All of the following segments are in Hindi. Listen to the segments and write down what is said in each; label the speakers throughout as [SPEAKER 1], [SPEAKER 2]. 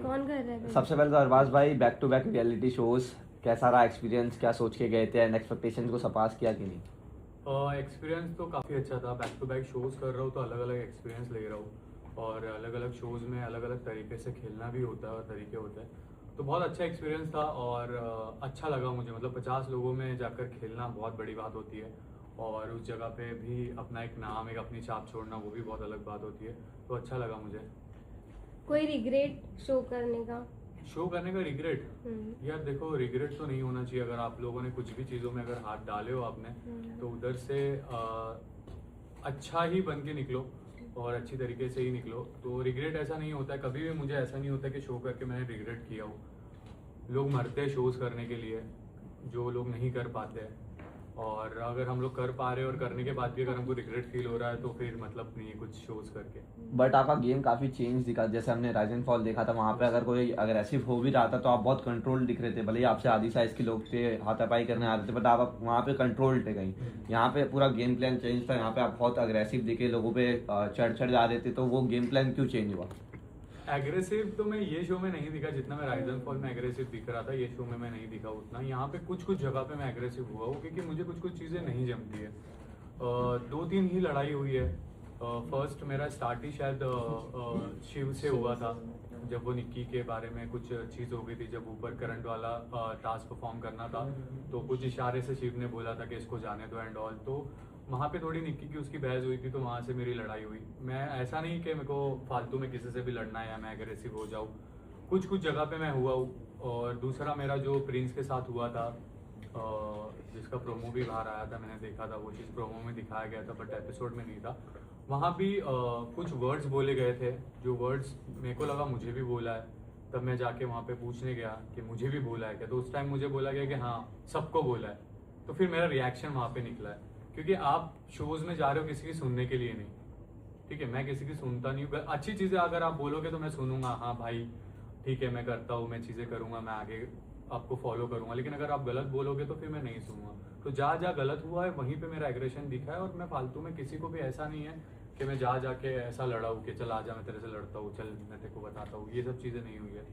[SPEAKER 1] कौन कर रहा है?
[SPEAKER 2] सबसे पहले तो अरबाज भाई, back to back reality shows, कैसा रहा एक्सपीरियंस? क्या सोच के गए थे एंड एक्सपेक्टेशंस को सरपास किया कि नहीं?
[SPEAKER 3] एक्सपीरियंस तो काफ़ी अच्छा था। बैक टू बैक शोज़ कर रहा हूँ तो अलग अलग एक्सपीरियंस ले रहा हूँ, और अलग अलग शोज़ में अलग अलग तरीके से खेलना भी होता है और तरीके होते हैं। तो बहुत अच्छा एक्सपीरियंस था और अच्छा लगा मुझे। मतलब 50 लोगों में जाकर खेलना बहुत बड़ी बात होती है, और उस जगह पे भी अपना एक नाम, एक अपनी छाप छोड़ना, वो भी बहुत अलग बात होती है। तो अच्छा लगा मुझे।
[SPEAKER 1] कोई रिग्रेट शो करने का?
[SPEAKER 3] शो करने का रिग्रेट? यार देखो, रिग्रेट तो नहीं होना चाहिए। अगर आप लोगों ने कुछ भी चीज़ों में अगर हाथ डाले हो आपने, तो उधर से अच्छा ही बन के निकलो और अच्छी तरीके से ही निकलो। तो रिग्रेट ऐसा नहीं होता है कभी भी। मुझे ऐसा नहीं होता कि शो करके मैंने रिग्रेट किया हो। लोग मरते हैं शोज़ करने के लिए, जो लोग नहीं कर पाते हैं। और अगर हम लोग कर पा रहे हैं और करने के बाद भी अगर हमको रिग्रेट फील हो रहा है, तो फिर मतलब नहीं है कुछ शोज करके।
[SPEAKER 2] बट आपका गेम काफी चेंज दिखा। जैसे हमने राइज एंड फॉल देखा था, वहाँ पे अगर कोई अग्रेसिव हो भी रहा था तो आप बहुत कंट्रोल दिख रहे थे। भले ही आपसे आधी साइज के लोग थे, हाथापाई करने आ रहे थे, बट आप वहाँ पे कंट्रोल थे कहीं। यहाँ पे पूरा गेम प्लान चेंज था। यहाँ पे आप बहुत अग्रेसिव दिखे, लोगों पे चढ़ जा रहे थे। तो वो गेम प्लान क्यों चेंज हुआ?
[SPEAKER 3] एग्रेसिव तो मैं ये शो में नहीं दिखा जितना मैं राइज एंड फॉल में एग्रेसिव दिख रहा था। ये शो में मैं नहीं दिखा उतना। यहाँ पे कुछ कुछ जगह पे मैं एग्रेसिव हुआ हूँ, क्योंकि मुझे कुछ कुछ चीज़ें नहीं जमती है। 2-3 ही लड़ाई हुई है। फर्स्ट मेरा स्टार्ट ही शायद शिव से हुआ था, जब वो निक्की के बारे में कुछ चीज़ हो गई थी। जब ऊपर करंट वाला टास्क परफॉर्म करना था, तो कुछ इशारे से शिव ने बोला था कि इसको जाने दो एंड ऑल। तो वहाँ पे थोड़ी निक्की की उसकी बहस हुई थी, तो वहाँ से मेरी लड़ाई हुई। मैं ऐसा नहीं कि मेरे को फालतू में किसी से भी लड़ना है या मैं एग्रेसिव हो जाऊँ। कुछ कुछ जगह पे मैं हुआ हूँ। और दूसरा मेरा जो प्रिंस के साथ हुआ था, जिसका प्रोमो भी बाहर आया था, मैंने देखा था। वो चीज़ प्रोमो में दिखाया गया था, बट एपिसोड में नहीं था। वहाँ भी कुछ वर्ड्स बोले गए थे, जो वर्ड्स मेरे को लगा मुझे भी बोला है। तब मैं जाके वहाँ पे पूछने गया कि मुझे भी बोला है क्या। तो उस टाइम मुझे बोला गया कि हाँ, सबको बोला है। तो फिर मेरा रिएक्शन वहाँ पे निकला है, क्योंकि आप शोज़ में जा रहे हो किसी की सुनने के लिए नहीं। ठीक है, मैं किसी की सुनता नहीं हूँ। अच्छी चीज़ें अगर आप बोलोगे तो मैं सुनूंगा, हाँ भाई ठीक है मैं करता हूँ, मैं चीज़ें करूँगा, मैं आगे आपको फॉलो करूँगा। लेकिन अगर आप गलत बोलोगे तो फिर मैं नहीं सुनूंगा। तो जहाँ जहाँ गलत हुआ है वहीं पे मेरा एग्रेशन दिखा है। और मैं फालतू में किसी को भी ऐसा नहीं है कि मैं जा जाके ऐसा लड़ा हूँ कि चल आजा मैं तेरे से लड़ता हूँ, चल मैं तेरे को बताता हूँ। ये सब चीज़ें नहीं हुई है।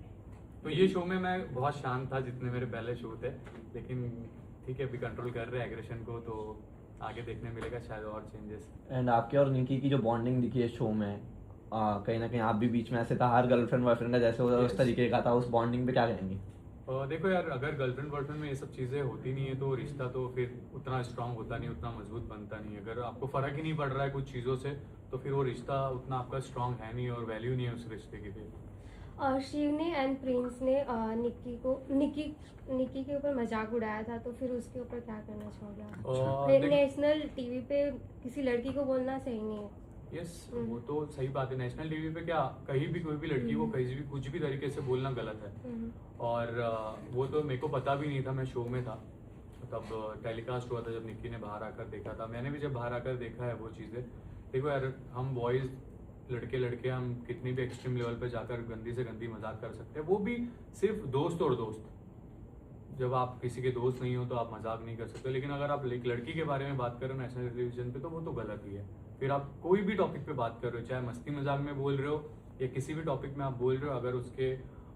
[SPEAKER 3] तो ये शो में मैं बहुत शांत था जितने मेरे पहले शो थे। लेकिन ठीक है, अभी कंट्रोल कर रहे हैं एग्रेशन को, तो आगे देखने मिलेगा शायद और चेंजेस।
[SPEAKER 2] एंड आपके और निकी की जो बॉन्डिंग दिखी है शो में, कहीं ना कहीं आप भी बीच में ऐसे था, हर गर्लफ्रेंड बॉयफ्रेंड का जैसे उस तरीके का था। उस बॉन्डिंग पे क्या कहेंगे?
[SPEAKER 3] देखो यार, अगर गर्लफ्रेंड बॉयफ्रेंड में ये सब चीज़ें होती नहीं है तो रिश्ता तो फिर उतना स्ट्रांग होता नहीं, उतना मजबूत बनता नहीं। अगर आपको फ़र्क ही नहीं पड़ रहा है कुछ चीज़ों से, तो फिर वो रिश्ता उतना आपका स्ट्रांग है नहीं और वैल्यू नहीं है उस रिश्ते की फिर।
[SPEAKER 1] शिव ने एंड प्रिंस ने निक्की के ऊपर मजाक उड़ाया था, तो फिर उसके ऊपर क्या करना चाहोगे? नेशनल टीवी पे किसी लड़की को बोलना सही नहीं है।
[SPEAKER 3] यस, वो तो सही बात है। नेशनल टीवी पे क्या कहीं भी कोई भी लड़की को कहीं भी कुछ भी तरीके से बोलना गलत है। और वो तो मेरे को पता भी नहीं था, मैं शो में था तब टेलीकास्ट हुआ था, जब निक्की ने बाहर आकर देखा था। मैंने भी जब बाहर आकर देखा है वो चीज़ें। देखो यार, हम बॉयज़ लड़के हम कितनी भी एक्सट्रीम लेवल पे जाकर गंदी से गंदी मजाक कर सकते हैं, वो भी सिर्फ दोस्त और दोस्त। जब आप किसी के दोस्त नहीं हो तो आप मजाक नहीं कर सकते। लेकिन अगर आप एक लड़की के बारे में बात कर रहे हो नेशनल टेलीविजन पे, तो वो तो गलत ही है। फिर आप कोई भी टॉपिक पे बात कर रहे हो, चाहे मस्ती मजाक में बोल रहे हो या किसी भी टॉपिक में आप बोल रहे हो, अगर उसके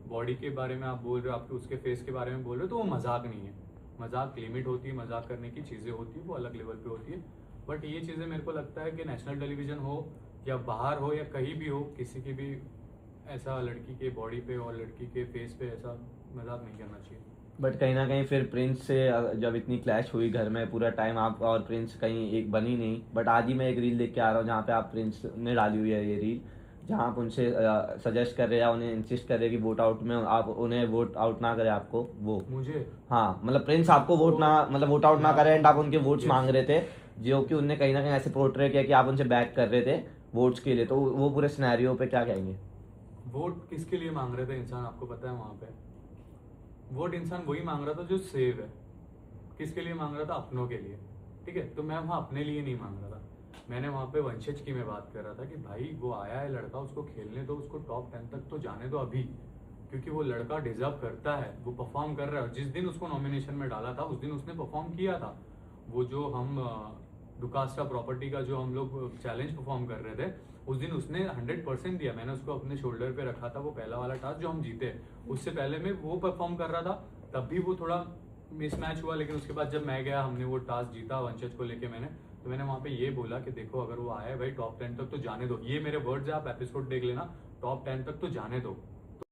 [SPEAKER 3] बॉडी के बारे में आप बोल रहे हो, आप उसके फेस के बारे में बोल रहे हो, तो वो मजाक नहीं है। मजाक लिमिट होती है, मजाक करने की चीज़ें होती है, वो अलग लेवल पे होती है। बट ये चीज़ें मेरे को लगता है कि नेशनल टेलीविजन हो या बाहर हो या कहीं भी हो, किसी की भी ऐसा लड़की के बॉडी पे और लड़की के फेस पे ऐसा मजाक नहीं करना चाहिए।
[SPEAKER 2] बट कहीं ना कहीं फिर प्रिंस से जब इतनी क्लैश हुई घर में, पूरा टाइम आप और प्रिंस कहीं एक बनी नहीं। बट आज ही मैं एक रील देख के आ रहा हूँ जहाँ पे आप प्रिंस ने डाली हुई है ये रील, जहाँ आप उनसे सजेस्ट कर रहे हैं या उन्हें इंसिस्ट कर रहे हैं कि वोट आउट में आप उन्हें वोट आउट ना करें आपको। वो
[SPEAKER 3] मुझे,
[SPEAKER 2] हाँ, मतलब प्रिंस आपको वोट ना, मतलब वोट आउट ना करें एंड आप उनके वोट्स मांग रहे थे, जो कि उनने कहीं ना कहीं ऐसे पोर्ट्रे किया कि आप उनसे बैक कर रहे थे वोट्स के लिए। तो वो पूरे सिनेरियो पे क्या कहेंगे?
[SPEAKER 3] वोट किसके लिए मांग रहे थे इंसान, आपको पता है? वहाँ पे वोट इंसान वही मांग रहा था जो सेव है। किसके लिए मांग रहा था? अपनों के लिए। ठीक है, तो मैं वहाँ अपने लिए नहीं मांग रहा था। मैंने वहाँ पे वंशज की मैं बात कर रहा था कि भाई वो आया है लड़का, उसको खेलने दो, उसको टॉप 10 तक तो जाने दो अभी, क्योंकि वो लड़का डिजर्व करता है, वो परफॉर्म कर रहा है। जिस दिन उसको नॉमिनेशन में डाला था उस दिन उसने परफॉर्म किया था। वो जो हम डुकास्टा प्रॉपर्टी का जो हम लोग चैलेंज परफॉर्म कर रहे थे, उस दिन उसने 100% दिया, मैंने उसको अपने शोल्डर पे रखा था। वो पहला वाला टास्क जो हम जीते, उससे पहले में वो परफॉर्म कर रहा था, तब भी वो थोड़ा मिसमैच हुआ। लेकिन उसके बाद जब मैं गया, हमने वो टास्क जीता वंशज को लेके तो मैंने वहां पे ये बोला कि देखो अगर वो आया है भाई टॉप 10 तक तो जाने दो, ये मेरे वर्ड्स है, आप एपिसोड देख लेना, टॉप 10 तक तो जाने दो।